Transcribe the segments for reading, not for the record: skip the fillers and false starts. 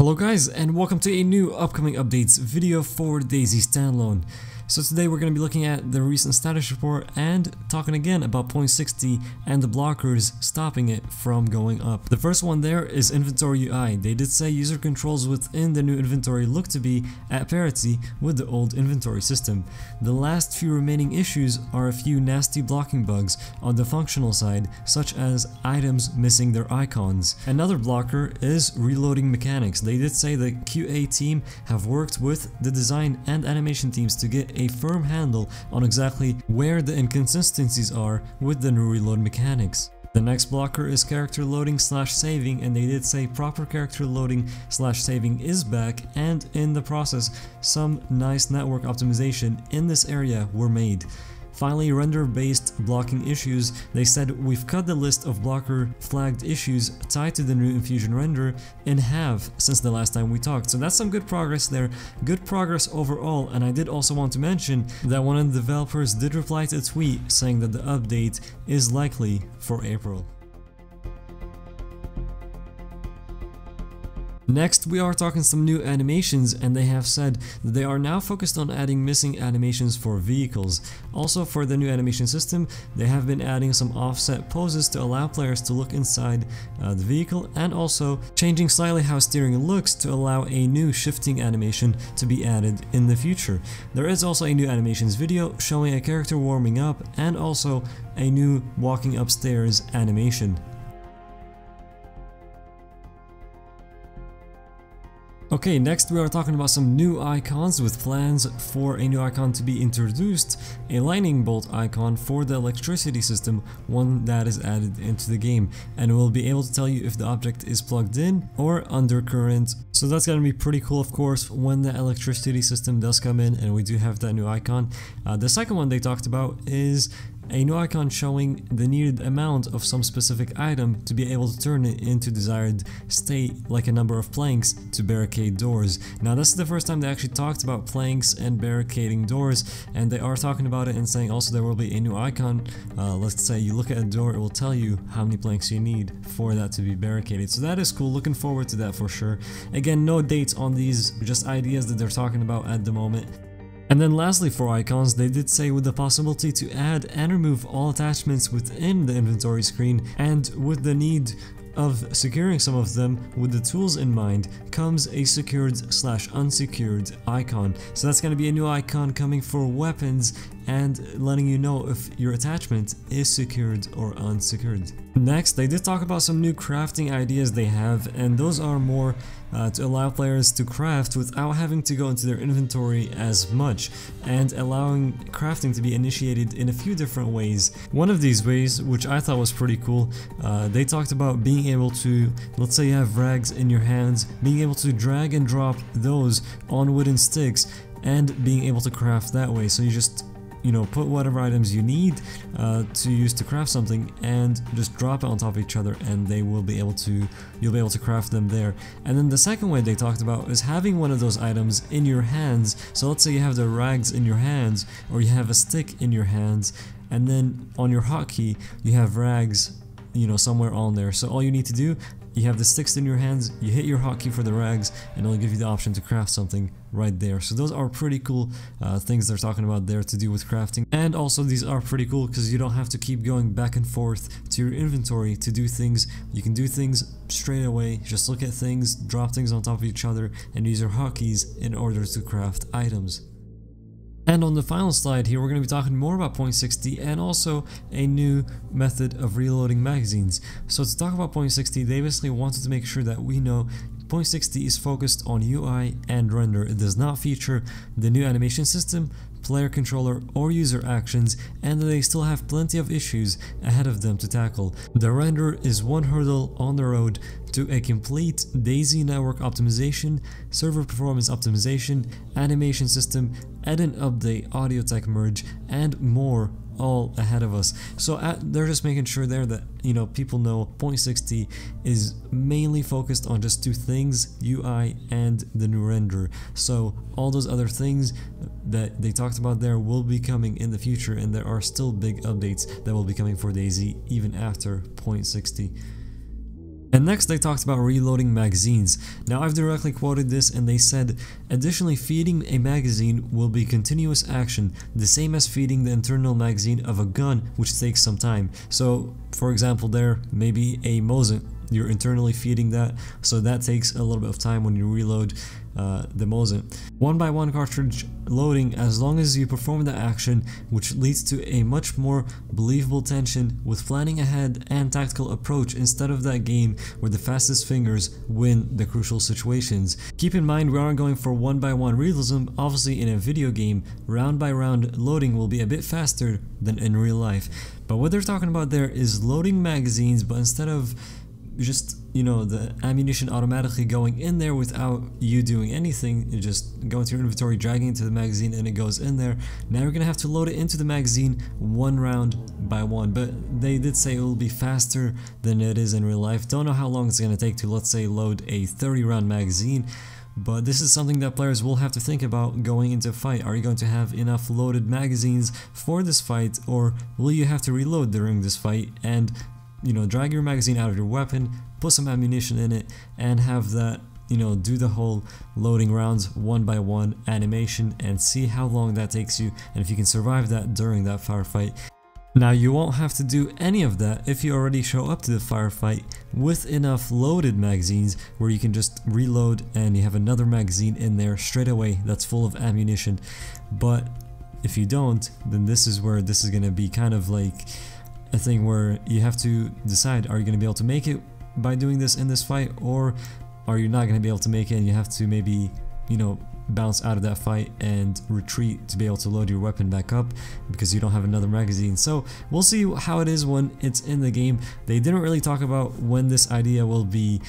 Hello guys, and welcome to a new upcoming updates video for DayZ Standalone. So today we're going to be looking at the recent status report and talking again about 0.60 and the blockers stopping it from going up. The first one there is inventory UI. They did say user controls within the new inventory look to be at parity with the old inventory system. The last few remaining issues are a few nasty blocking bugs on the functional side, such as items missing their icons. Another blocker is reloading mechanics. They did say the QA team have worked with the design and animation teams to get a firm handle on exactly where the inconsistencies are with the new reload mechanics. The next blocker is character loading / saving, and they did say proper character loading / saving is back, and in the process some nice network optimization in this area were made. Finally, render-based blocking issues. They said we've cut the list of blocker flagged issues tied to the new Infusion render in half since the last time we talked. So that's some good progress there, good progress overall. And I did also want to mention that one of the developers did reply to a tweet saying that the update is likely for April. Next, we are talking some new animations, and they have said that they are now focused on adding missing animations for vehicles. Also, for the new animation system, they have been adding some offset poses to allow players to look inside the vehicle, and also changing slightly how steering looks to allow a new shifting animation to be added in the future. There is also a new animations video showing a character warming up, and also a new walking upstairs animation. Okay, next we are talking about some new icons with plans for a new icon to be introduced, a lightning bolt icon for the electricity system, one that is added into the game, and it will be able to tell you if the object is plugged in or under current. So that's going to be pretty cool, of course, when the electricity system does come in and we do have that new icon. The second one they talked about is a new icon showing the needed amount of some specific item to be able to turn it into desired state, like a number of planks to barricade doors. Now this is the first time they actually talked about planks and barricading doors, and they are talking about it and saying also there will be a new icon. Let's say you look at a door, it will tell you how many planks you need for that to be barricaded. So that is cool, looking forward to that for sure. Again, no dates on these, just ideas that they're talking about at the moment. And then lastly, for icons, they did say with the possibility to add and remove all attachments within the inventory screen, and with the need of securing some of them with the tools in mind, comes a secured / unsecured icon. So that's going to be a new icon coming for weapons and letting you know if your attachment is secured or unsecured. Next, they did talk about some new crafting ideas they have, and those are more to allow players to craft without having to go into their inventory as much, and allowing crafting to be initiated in a few different ways. One of these ways, which I thought was pretty cool, they talked about being able to, let's say you have rags in your hands, being able to drag and drop those on wooden sticks and being able to craft that way. So you just put whatever items you need to use to craft something and just drop it on top of each other, and you'll be able to craft them there. And then the second way they talked about is having one of those items in your hands. So let's say you have the rags in your hands, or you have a stick in your hands, and then on your hotkey you have rags somewhere on there. So all you need to do, you have the sticks in your hands, you hit your hotkey for the rags, and it'll give you the option to craft something right there. So those are pretty cool things they're talking about there to do with crafting. And also these are pretty cool because you don't have to keep going back and forth to your inventory to do things. You can do things straight away, just look at things, drop things on top of each other, and use your hotkeys in order to craft items. And on the final slide here, we're going to be talking more about 0.60 and also a new method of reloading magazines. So to talk about 0.60, they basically wanted to make sure that we know 0.60 is focused on UI and render. It does not feature the new animation system, player controller, or user actions, and they still have plenty of issues ahead of them to tackle. The render is one hurdle on the road to a complete DayZ network optimization, server performance optimization, animation system, and an update audio tech merge, and more, all ahead of us. So they're just making sure there that people know 0.60 is mainly focused on just two things, UI and the new render. So all those other things that they talked about there will be coming in the future, and there are still big updates that will be coming for DayZ even after 0.60. And next they talked about reloading magazines. Now I've directly quoted this and they said, additionally feeding a magazine will be continuous action, the same as feeding the internal magazine of a gun, which takes some time. So for example there, maybe a Mosin, you're internally feeding that, so that takes a little bit of time when you reload the Mosin. One by one cartridge loading as long as you perform the action, which leads to a much more believable tension with planning ahead and tactical approach instead of that game where the fastest fingers win the crucial situations. Keep in mind we aren't going for one by one realism. Obviously in a video game, round by round loading will be a bit faster than in real life. But what they're talking about there is loading magazines, but instead of just, you know, the ammunition automatically going in there without you doing anything, you just go into your inventory, dragging into the magazine, and it goes in there. Now you're gonna have to load it into the magazine one round by one, but they did say it will be faster than it is in real life. Don't know how long it's gonna take to, let's say, load a 30 round magazine, but this is something that players will have to think about going into a fight. Are you going to have enough loaded magazines for this fight, or will you have to reload during this fight and, you know, drag your magazine out of your weapon, put some ammunition in it, and have that, you know, do the whole loading rounds one by one animation and see how long that takes you and if you can survive that during that firefight. Now you won't have to do any of that if you already show up to the firefight with enough loaded magazines where you can just reload and you have another magazine in there straight away that's full of ammunition. But if you don't, then this is where this is going to be kind of like a thing where you have to decide, are you going to be able to make it by doing this in this fight, or are you not going to be able to make it and you have to maybe, you know, bounce out of that fight and retreat to be able to load your weapon back up because you don't have another magazine. So we'll see how it is when it's in the game. They didn't really talk about when this idea will be,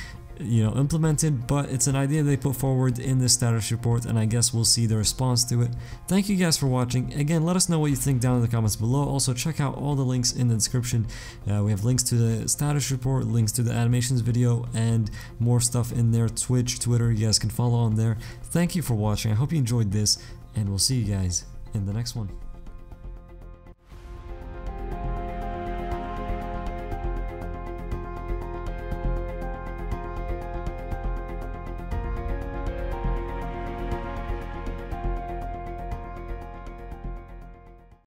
you know, implemented, but it's an idea they put forward in the status report, and I guess we'll see the response to it. Thank you guys for watching. Again, let us know what you think down in the comments below. Also check out all the links in the description. We have links to the status report, links to the animations video, and more stuff in there. Twitch, Twitter, you guys can follow on there. Thank you for watching. I hope you enjoyed this, and we'll see you guys in the next one.